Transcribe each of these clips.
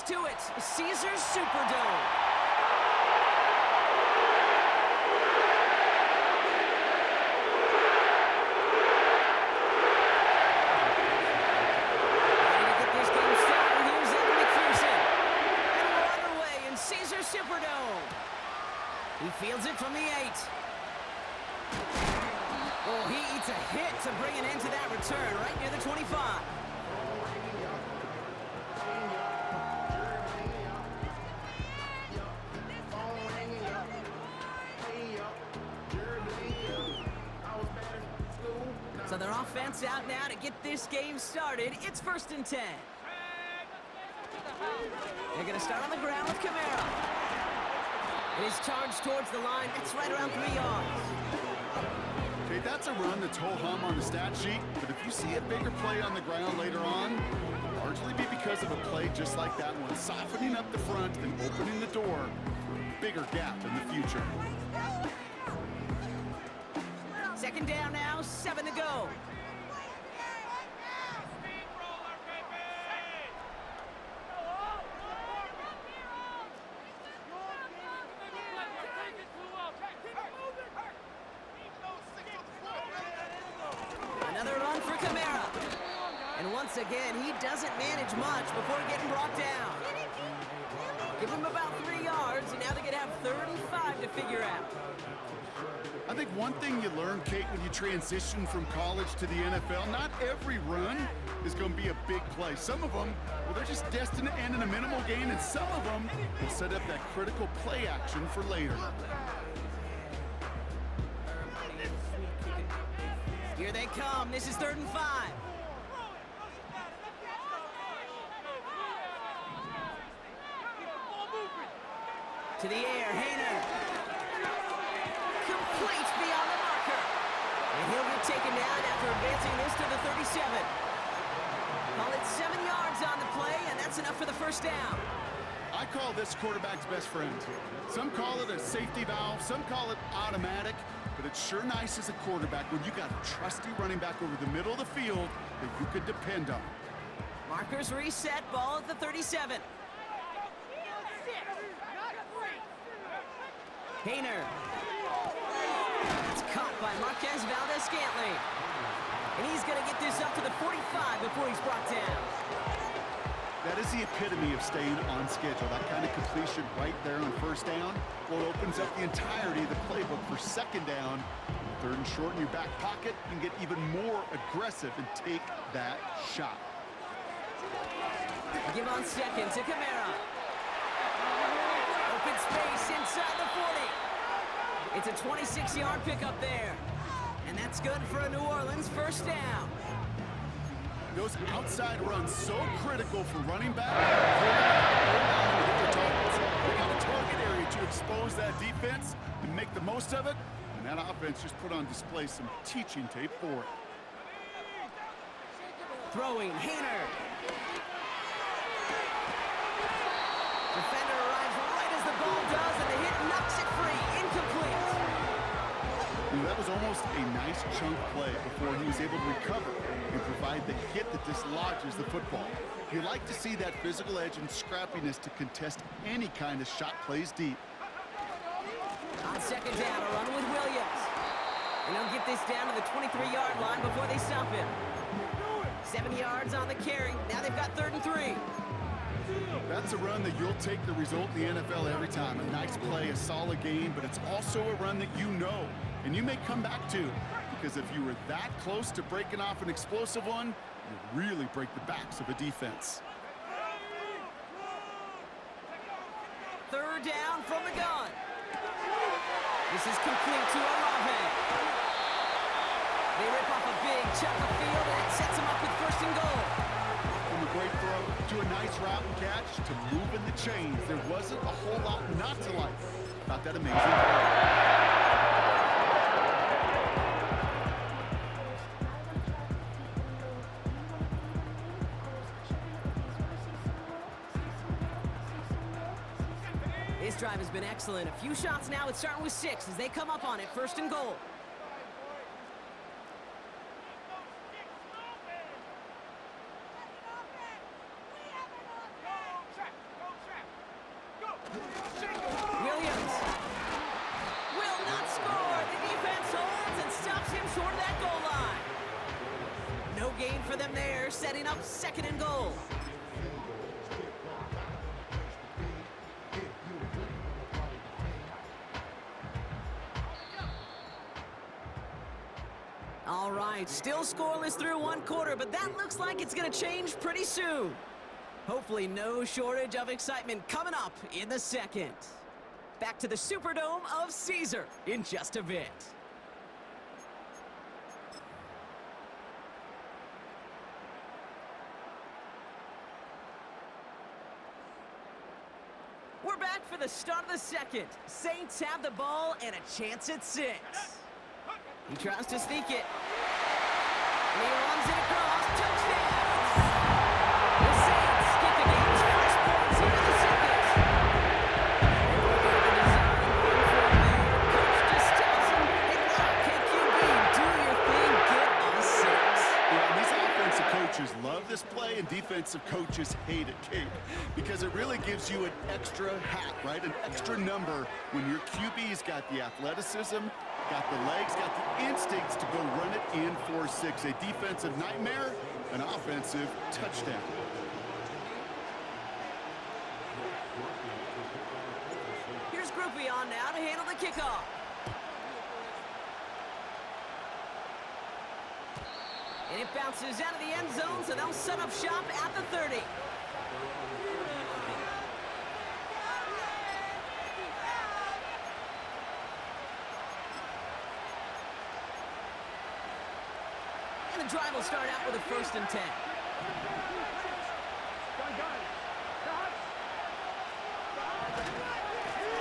to it. Caesars Superdome. He fields it from the 8. Oh, he eats a hit to bring an end to that return right near the 25. So their offense out now to get this game started. It's 1st and 10. They're going to start on the ground with Camara. And his charge towards the line, it's right around 3 yards. Okay, that's a run that's ho-hum on the stat sheet, but if you see a bigger play on the ground later on, it'll largely be because of a play just like that one, softening up the front and opening the door for a bigger gap in the future. 2nd down now, 7 to go. Another run for Camara. And once again, he doesn't manage much before getting brought down. Give him about 3 yards, and now they're going to have 35 to figure out. I think one thing you learn, Kate, when you transition from college to the NFL, not every run is going to be a big play. Some of them, well, they're just destined to end in a minimal gain, and some of them will set up that critical play action for later. Here they come. This is 3rd and 5. To the air, Hayner. Complete beyond the marker. And he'll get taken down after advancing this to the 37. Call it 7 yards on the play, and that's enough for the 1st down. I call this quarterback's best friend. Some call it a safety valve, some call it automatic, but it's sure nice as a quarterback when you got a trusty running back over the middle of the field that you could depend on. Markers reset, ball at the 37. Hayner. It's caught by Marquez Valdez-Scantling. And he's going to get this up to the 45 before he's brought down. That is the epitome of staying on schedule. That kind of completion right there on 1st down. Well, it opens up the entirety of the playbook for 2nd down. 3rd and short in your back pocket, and get even more aggressive and take that shot. Give on 2nd to Camara. Open space inside the 40. It's a 26-yard pickup there. And that's good for a New Orleans 1st down. Those outside runs so critical for running back. They got a target area to expose that defense and make the most of it. And that offense just put on display some teaching tape for it. Throwing, Hayner. Defender arrives right as the ball does, and the hit knocks it free. Incomplete. That was almost a nice chunk play before he was able to recover and provide the hit that dislodges the football. You like to see that physical edge and scrappiness to contest any kind of shot plays deep. On 2nd down, a run with Williams. And they'll get this down to the 23-yard line before they stop him. 7 yards on the carry. Now they've got 3rd and 3. That's a run that you'll take the result in the NFL every time. A nice play, a solid game, but it's also a run that you know and you may come back to, because if you were that close to breaking off an explosive one, you really break the backs of a defense. 3rd down from the gun. This is complete to Olave. They rip off a big chunk of field, and it sets them up with 1st and goal. From a great throw to a nice route and catch to moving the chains, there wasn't a whole lot not to like about that amazing play. This drive has been excellent. A few shots now. It's starting with 6 as they come up on it. 1st and goal. up 2nd and goal. All right, still scoreless through 1 quarter, but that looks like it's going to change pretty soon. Hopefully no shortage of excitement coming up in the 2nd. Back to the Superdome of Caesar in just a bit. We're back for the start of the 2nd. Saints have the ball and a chance at 6. He tries to sneak it. And he runs it across. Touchdown! The Saints get the game's first points here in the 2nd. They look over the design, one for a man. Coach just tells him, hey, QB, do your thing, get a 6. Yeah, these offensive coaches love this play, and defensive coaches hate it, Kate, because it really gives you an extra hat, right? An extra number when your QB's got the athleticism, got the legs, got the instincts to go run it in for 6. A defensive nightmare, an offensive touchdown. Here's Groupie on now to handle the kickoff. And it bounces out of the end zone, so they'll set up shop at the 30. And the drive will start out with a 1st and 10.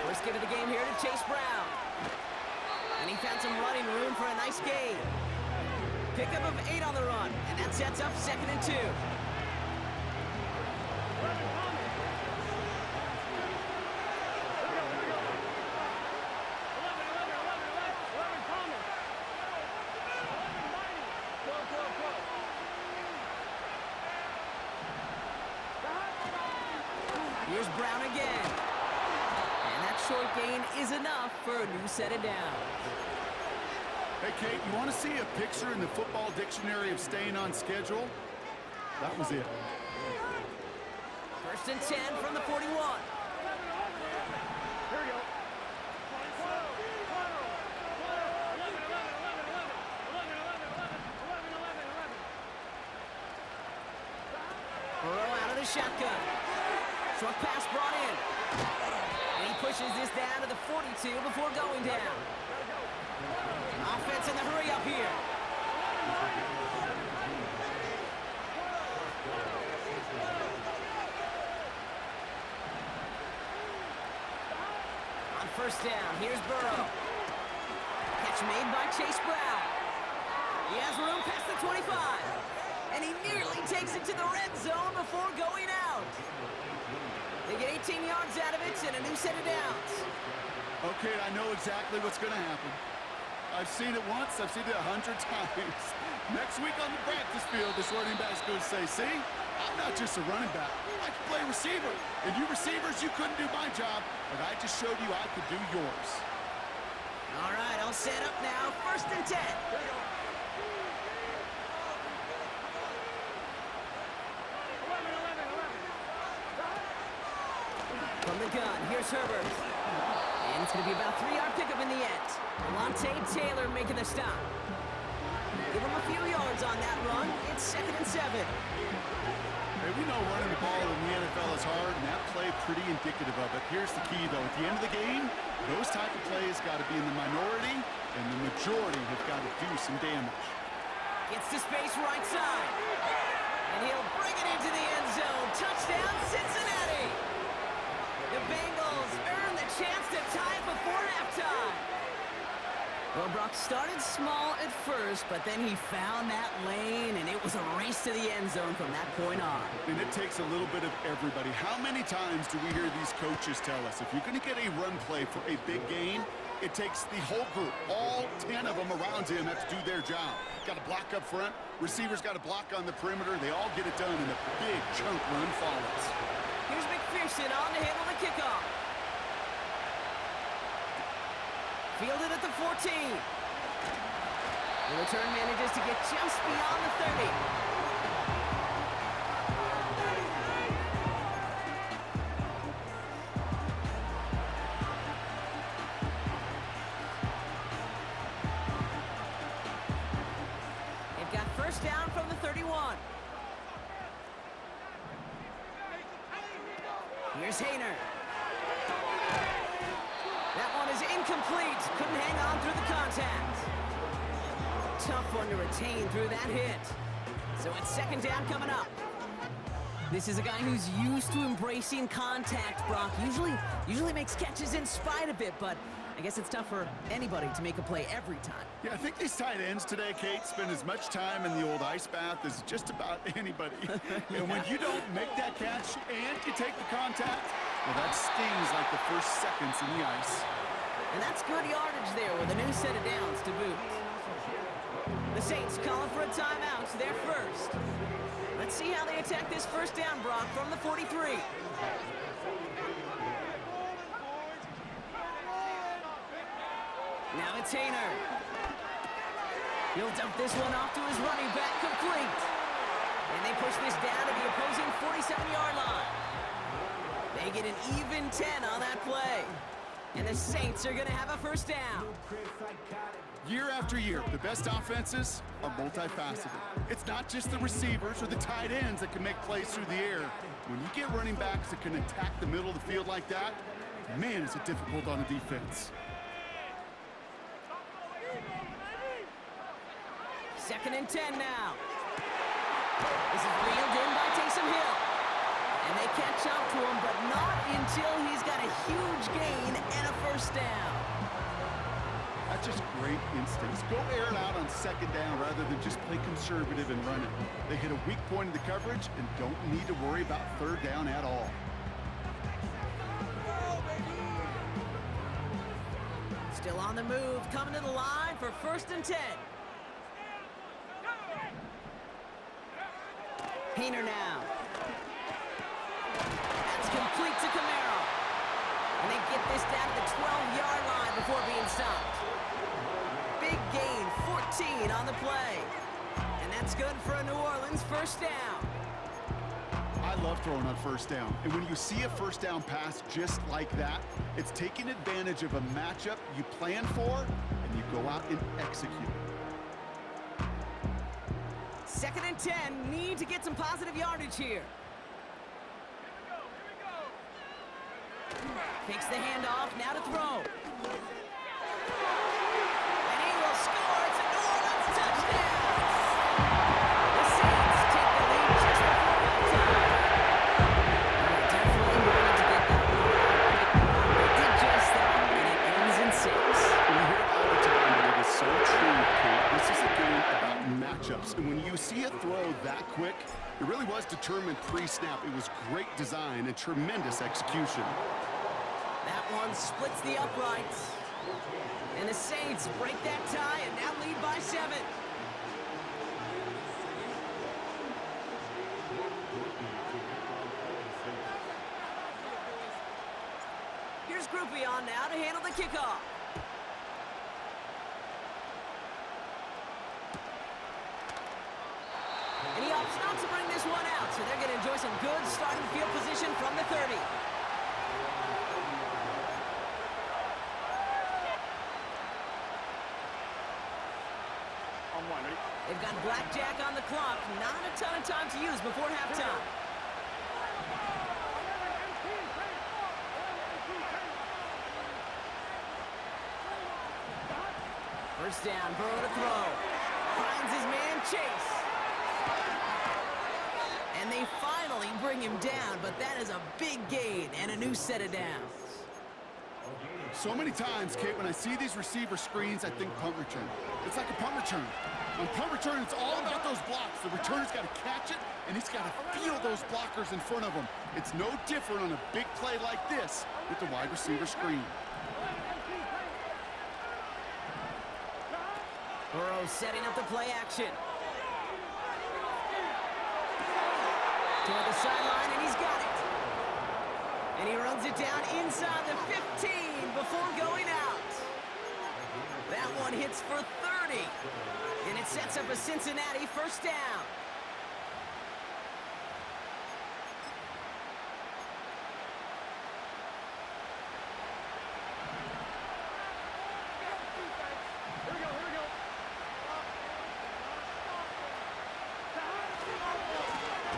First give of the game here to Chase Brown. And he found some running room for a nice gain. Pickup of 8 on the run, and that sets up 2nd and 2. Here's Brown again. And that short gain is enough for a new set of downs. Hey, Kate, you want to see a picture in the football dictionary of staying on schedule? That was it. 1st and 10 from the 41. Burrow out of the shotgun. Short pass brought in. And he pushes this down to the 42 before going down. Offense in the hurry up here. On 1st down, here's Burrow. Catch made by Chase Brown. He has room past the 25. And he nearly takes it to the red zone before going out. They get 18 yards out of it and a new set of downs. Okay, I know exactly what's going to happen. I've seen it once, I've seen it 100 times. Next week on the practice field, this running back's going to say, see, I'm not just a running back. I can play receiver. And you receivers, you couldn't do my job, but I just showed you I could do yours. All right, I'll set up now. 1st and 10. From the gun, here's Herbert. And it's going to be about a 3-yard pickup in the end. Lante Taylor making the stop. Give him a few yards on that run. It's 2nd and 7. Hey, we know running the ball in the NFL is hard, and that play pretty indicative of it. Here's the key, though. At the end of the game, those type of plays got to be in the minority, and the majority have got to do some damage. Gets to space right side. And he'll bring it into the end zone. Touchdown, Cincinnati! The Bengals earn the chance to tie it before halftime. Well, Brock started small at first, but then he found that lane, and it was a race to the end zone from that point on. And it takes a little bit of everybody. How many times do we hear these coaches tell us, if you're going to get a run play for a big gain, it takes the whole group, all 10 of them around him have to do their job. Got to block up front, receivers got to block on the perimeter, they all get it done, and a big chunk run follows. Here's McPherson on to handle the kickoff. Fielded at the 14. The return manages to get just beyond the 30. Here's Hayner. That one is incomplete. Couldn't hang on through the contact. Tough one to retain through that hit. So it's second down coming up. This is a guy who's used to embracing contact, Brock. Usually makes catches in spite of it, but I guess it's tough for anybody to make a play every time. Yeah, I think these tight ends today, Kate, spend as much time in the old ice bath as just about anybody. And when you don't make that catch and you take the contact, well, that stings like the first seconds in the ice. And that's good yardage there with a new set of downs to boot. The Saints calling for a timeout, their first. Let's see how they attack this first down, Brock, from the 43. Now it's Hayner. He'll dump this one off to his running back, complete. And they push this down to the opposing 47-yard line. They get an even 10 on that play. And the Saints are going to have a first down. Year after year, the best offenses are multifaceted. It's not just the receivers or the tight ends that can make plays through the air. When you get running backs that can attack the middle of the field like that, man, is it difficult on the defense. Second and 10 now. This is reeled in by Taysom Hill. And they catch up to him, but not until he's got a huge gain and a first down. That's just great instincts. Go air it out on second down rather than just play conservative and run it. They hit a weak point in the coverage and don't need to worry about third down at all. Still on the move, coming to the line for first and 10. Hayner now. That's complete to Camaro. And they get this down to the 12-yard line before being stopped. Big gain, 14 on the play. And that's good for a New Orleans first down. I love throwing on first down. And when you see a first down pass just like that, it's taking advantage of a matchup you plan for, and you go out and execute. Second and 10, need to get some positive yardage here. Takes the handoff, now to throw. And he will score. It's a New Orleans touchdown. The Saints take the lead just before halftime. They're definitely wanted to get that one. They did just that, and it ends in 6. We hear it all the time, but it is so true, Kate. This is a game about matchups. And when you see a throw that quick, it really was determined pre-snap. It was great design and tremendous execution. That one splits the uprights. And the Saints break that tie and now lead by 7. Here's Groupie on now to handle the kickoff. And he opts not to bring this one out, so they're going to enjoy some good starting field position from the 30. They've got blackjack on the clock. Not a ton of time to use before halftime. First down, Burrow to throw. Finds his man, Chase. And they finally bring him down, but that is a big gain and a new set of downs. So many times, Kate, when I see these receiver screens, I think punt return. It's like a punt return. On punt return, it's all about those blocks. The returner's got to catch it, and he's got to feel those blockers in front of him. It's no different on a big play like this with the wide receiver screen. Burrow setting up the play action. Toward the sideline, and he's got it. And he runs it down inside the 15 before going out. That one hits for 30. And it sets up a Cincinnati first down.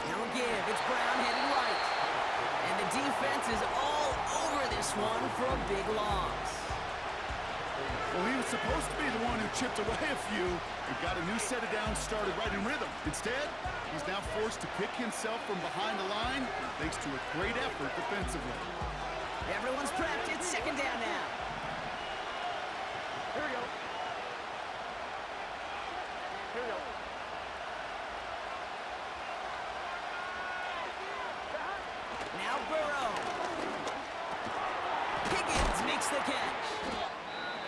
Now give, it's Brown headed right. And the defense defense is all over this one for a big loss. Well, he was supposed to be the one who chipped away a few and got a new set of downs started right in rhythm. Instead, he's now forced to pick himself from behind the line thanks to a great effort defensively. Everyone's prepped. It's second down now. Here we go. Here we go. Now Burrow. Higgins makes the catch.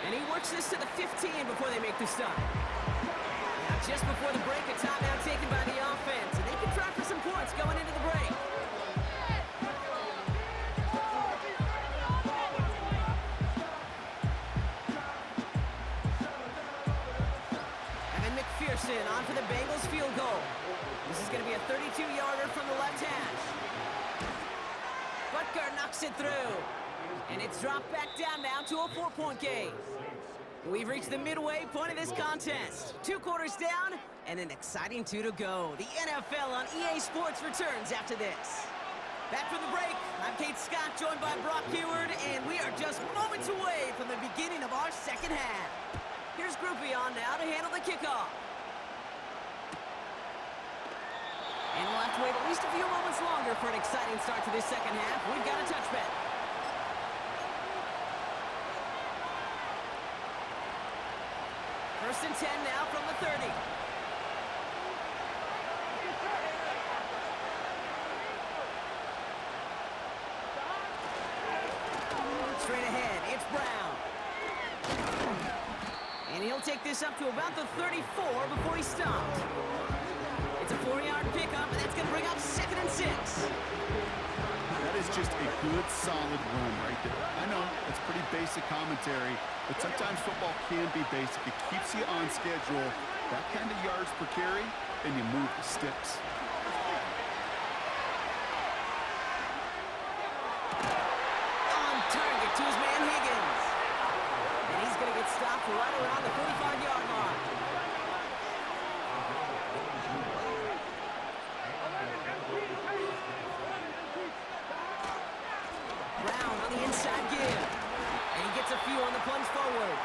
And he works this to the 15 before they make the stop. Now just before the break, a timeout taken by the offense. And they can try for some points going into the break. On for the Bengals field goal. This is going to be a 32-yarder from the left hash. Butker knocks it through. And it's dropped back down now to a 4-point game. We've reached the midway point of this contest. 2 quarters down and an exciting 2 to go. The NFL on EA Sports returns after this. Back from the break, I'm Kate Scott, joined by Brock Heward, and we are just moments away from the beginning of our second half. Here's Groupie on now to handle the kickoff. And we'll have to wait at least a few moments longer for an exciting start to this second half. We've got a touchback. First and 10 now from the 30. Straight ahead, it's Brown. And he'll take this up to about the 34 before he stops. It's a 4-yard pickup, and that's going to bring up 2nd and 6. That is just a good, solid run right there. I know it's pretty basic commentary, but sometimes football can be basic. It keeps you on schedule. That kind of yards per carry, and you move the sticks. On target to his man Higgins. And he's going to get stopped right around the 45-yard line. Inside give. And he gets a few on the plunge forward.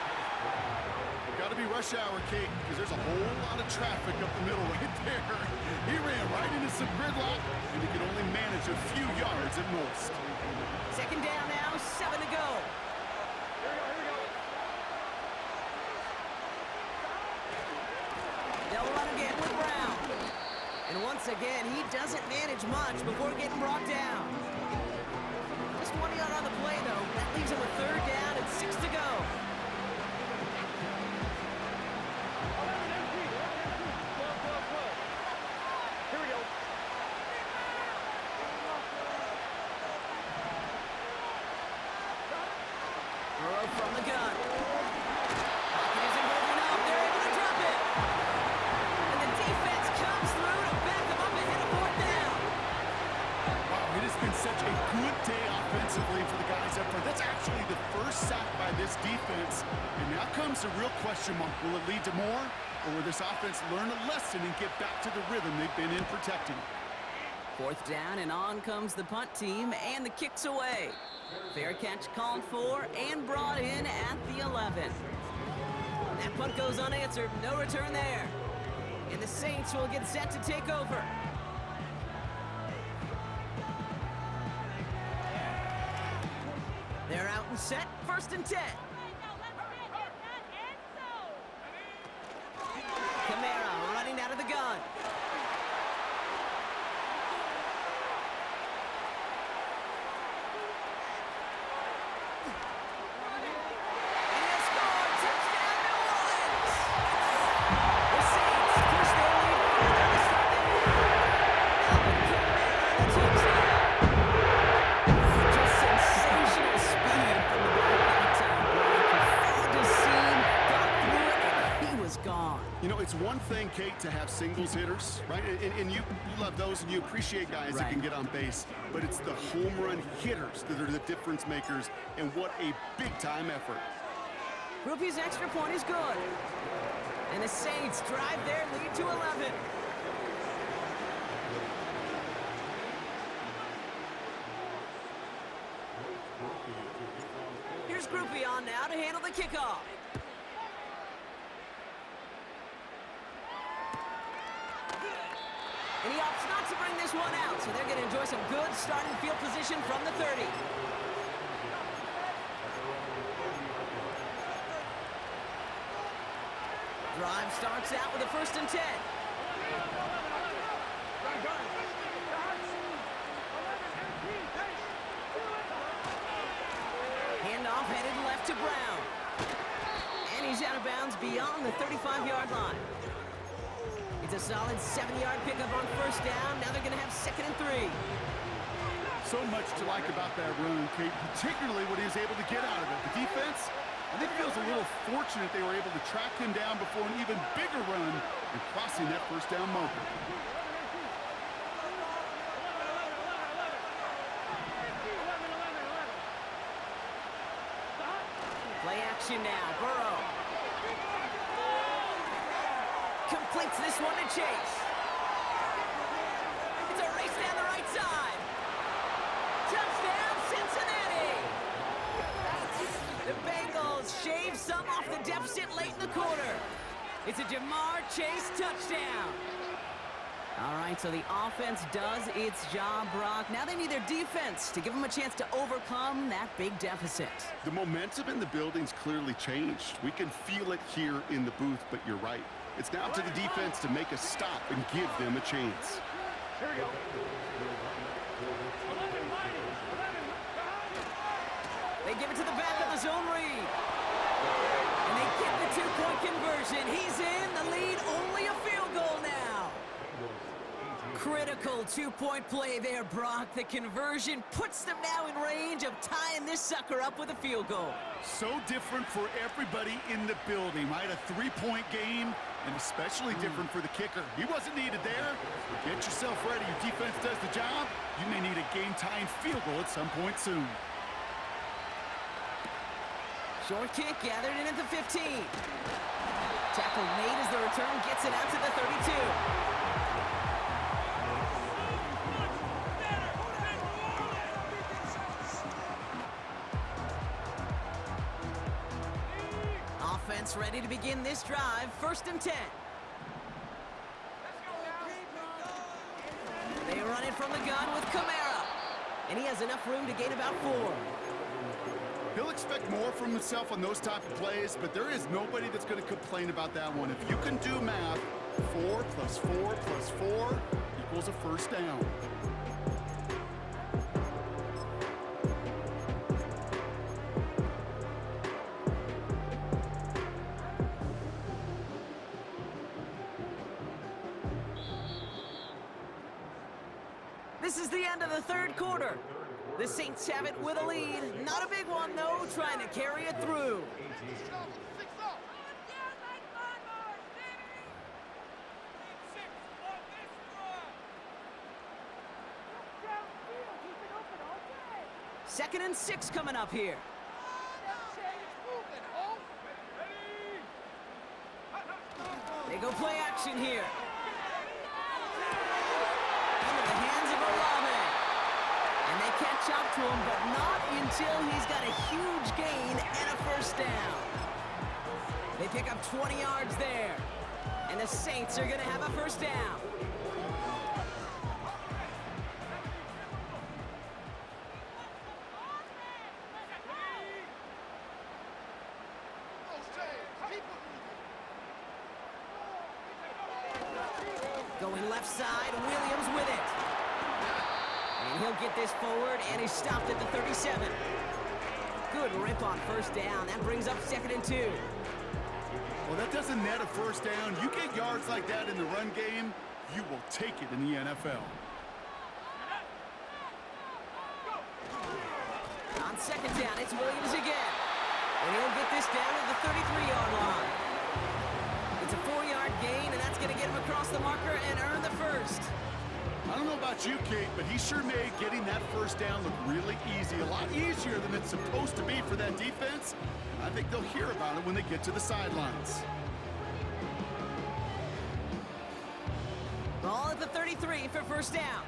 Got to be rush hour, Kate, because there's a whole lot of traffic up the middle right there. He ran right into some gridlock, and he could only manage a few yards at most. Second down now, 7 to go. They'll run again with Brown. And once again, he doesn't manage much before getting brought down. Just 1 yard on the play, though. That leaves him with 3rd down and 6 to go. Here we go. Burrow from the gun. Pocket isn't moving up. They're able to drop it. And the defense comes through to back them up ahead of 4th down. Wow, it has been such a good day offensively for the guys up front. That's actually the first sack by this defense. And now comes the real question mark. Will it lead to more? Or will this offense learn a lesson and get back to the rhythm they've been in protecting? 4th down, and on comes the punt team, and the kick's away. Fair catch called for and brought in at the 11. That punt goes unanswered. No return there. And the Saints will get set to take over. They're out and set. 1st and 10. Kamara running out of the gun. And he'll score. Touchdown, New Orleans. The Saints push their lead further to start the half. Alvin Kamara, the touchdown. Just sensational speed from the back that time. Found his seam, got through it, and he was gone. You know, it's one thing, Kate, to have singles hitters, right? And you love those, and you appreciate guys that can get on base. But it's the home run hitters that are the difference makers, and what a big-time effort. Groupie's extra point is good. And the Saints drive their lead to 11. Here's Groupie on now to handle the kickoff. And he opts not to bring this one out, so they're going to enjoy some good starting field position from the 30. Drive starts out with a 1st and 10. Handoff headed left to Brown. And he's out of bounds beyond the 35-yard line. It's a solid 7-yard pickup on 1st down. Now they're going to have 2nd and 3. So much to like about that run, Kate, particularly what he was able to get out of it. The defense, I think, feels a little fortunate they were able to track him down before an even bigger run and crossing that 1st down moment. Play action now, Burrow. Completes this one to Chase. It's a race down the right side. Touchdown, Cincinnati! The Bengals shave some off the deficit late in the quarter. It's a Jamar Chase touchdown. All right, so the offense does its job, Brock. Now they need their defense to give them a chance to overcome that big deficit. The momentum in the building's clearly changed. We can feel it here in the booth, but you're right. It's now to the defense to make a stop and give them a chance. Here we go. They give it to the back of the zone read. And they get the 2-point conversion. He's in. The lead, only a field goal now. Critical 2-point play there, Brock. The conversion puts them now in range of tying this sucker up with a field goal. So different for everybody in the building, right? A 3-point game, and especially different for the kicker. He wasn't needed there. Get yourself ready. Your defense does the job. You may need a game-tying field goal at some point soon. Short kick gathered in at the 15. Tackle made as the return gets it out to the 32. Offense ready to begin this drive. 1st and 10. They run it from the gun with Kamara. And he has enough room to gain about 4. He'll expect more from himself on those type of plays, but there is nobody that's going to complain about that one. If you can do math, 4 plus 4 plus 4 equals a 1st down. This is the end of the 3rd quarter. The Saints have it with a lead. Not a big one, though, trying to carry it through. Second and 6 coming up here. They go play action here. Into the hands of Olave. And they catch up to him, but not until he's got a huge gain and a 1st down. They pick up 20 yards there. And the Saints are going to have a 1st down. Going left side, Williams with it. And he'll get this forward, and he's stopped at the 37. Good rip on 1st down. That brings up 2nd and 2. Well, that doesn't net a 1st down. You get yards like that in the run game, you will take it in the NFL. On 2nd down, it's Williams again. And he'll get this down at the 33-yard line. It's a 4-yard gain, and that's going to get him across the marker and earn the 1st. I don't know about you, Kate, but he sure made getting that 1st down look really easy. A lot easier than it's supposed to be for that defense. I think they'll hear about it when they get to the sidelines. Ball at the 33 for 1st down.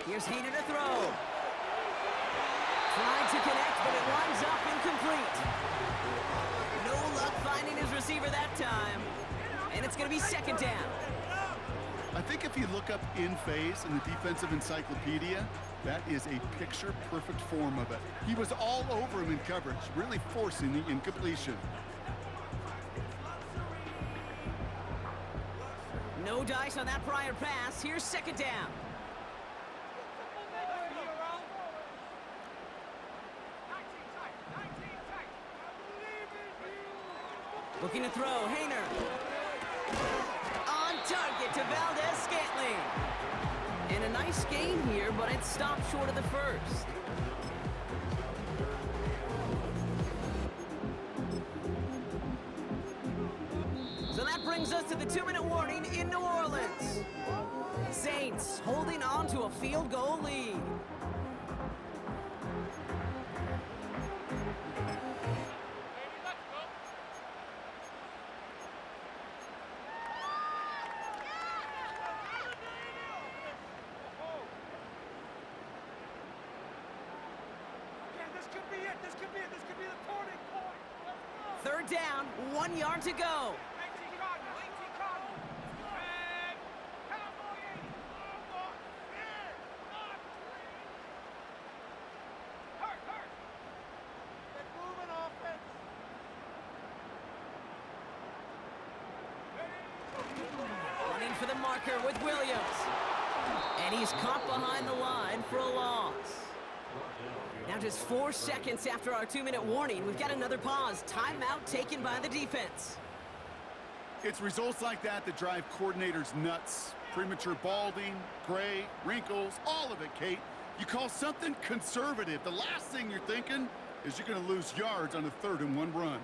Here's Hayner to throw. Trying to connect, but it winds up incomplete. No luck finding his receiver that time. And it's going to be second down. I think if you look up in phase in the defensive encyclopedia, that is a picture-perfect form of it. He was all over him in coverage, really forcing the incompletion. No dice on that prior pass. Here's second down. Looking to throw, Hayner. On target to Valdez-Scantling. And a nice gain here, but it stopped short of the first. So that brings us to the 2-minute warning in New Orleans. Saints holding on to a field goal lead. This could be the turning point. Third down, 1 yard to go. Running for the marker with Williams. And he's caught behind the line for a loss. Now just 4 seconds after our 2-minute warning, we've got another pause. Timeout taken by the defense. It's results like that that drive coordinators nuts. Premature balding, gray, wrinkles, all of it, Kate. You call something conservative. The last thing you're thinking is you're going to lose yards on a 3rd and 1 run.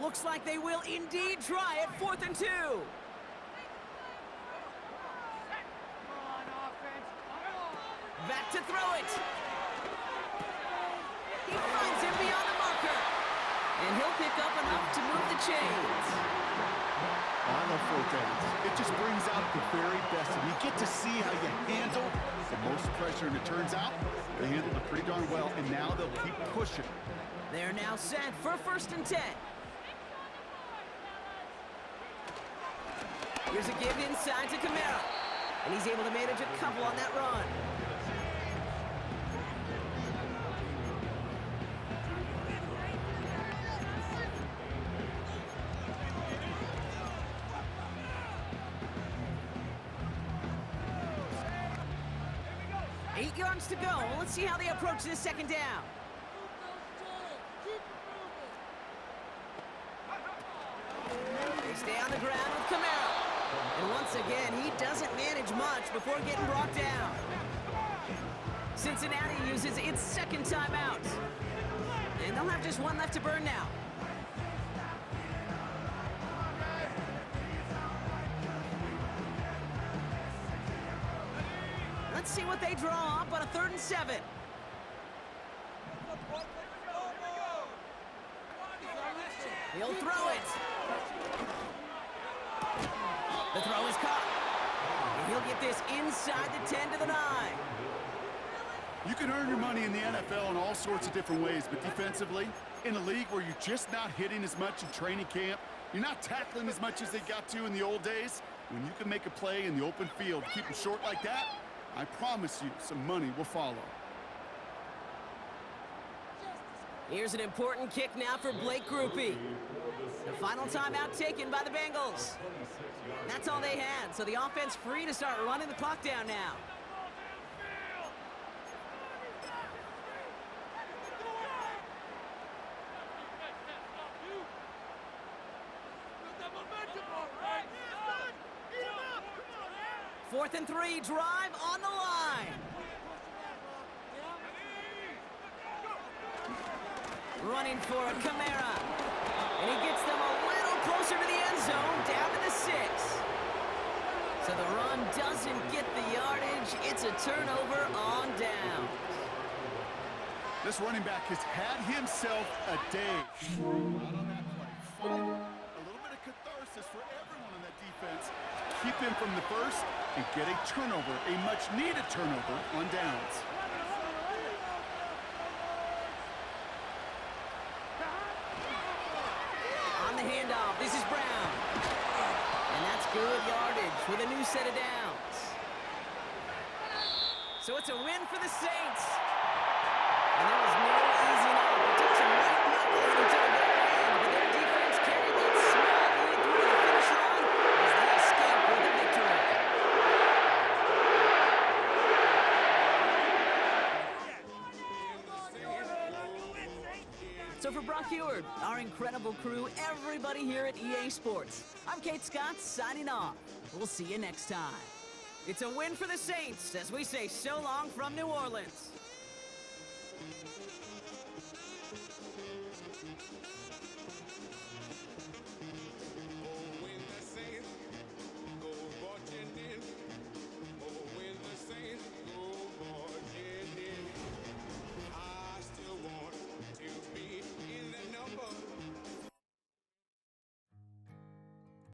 Looks like they will indeed try it. 4th and 2. Back to throw it. He finds him beyond the marker. And he'll pick up enough to move the chains. I love 4th downs. It just brings out the very best. And you get to see how you handle the most pressure. And it turns out they handled it pretty darn well. And now they'll keep pushing. They're now set for 1st and 10. Here's a give inside to Camara. And he's able to manage a couple on that run. Eight yards to go. Let's see how they approach this second down. They stay on the ground with Camara. And once again, he doesn't manage much before getting brought down. Cincinnati uses its second timeout. And they'll have just one left to burn now. Let's see what they draw up on a 3rd and 7. He'll throw it. The throw is caught. And he'll get this inside the 10 to the 9. You can earn your money in the NFL in all sorts of different ways, but defensively, in a league where you're just not hitting as much in training camp, you're not tackling as much as they got to in the old days, when you can make a play in the open field, keep it short like that, I promise you some money will follow. Here's an important kick now for Blake Grupe. The final timeout taken by the Bengals. That's all they had, so the offense free to start running the clock down now. Fourth and 3, drive on the line. Running for Camara. And he gets them a little closer to the end zone, down to the 6. So the run doesn't get the yardage. It's a turnover on down. This running back has had himself a day. Out on that play. Fun, a little bit of catharsis focus for everyone on that defense. Keep them from the first and get a turnover, a much-needed turnover on downs. On the handoff, this is Brown. And that's good yardage with a new set of downs. So it's a win for the Saints. And there was no easy knock. It took some right knuckling until the very end, but their defense carried that small lead through to the finish line as they escape with a victory. So for Brock Eward, our incredible crew, everybody here at EA Sports, I'm Kate Scott signing off. We'll see you next time. It's a win for the Saints as we say so long from New Orleans.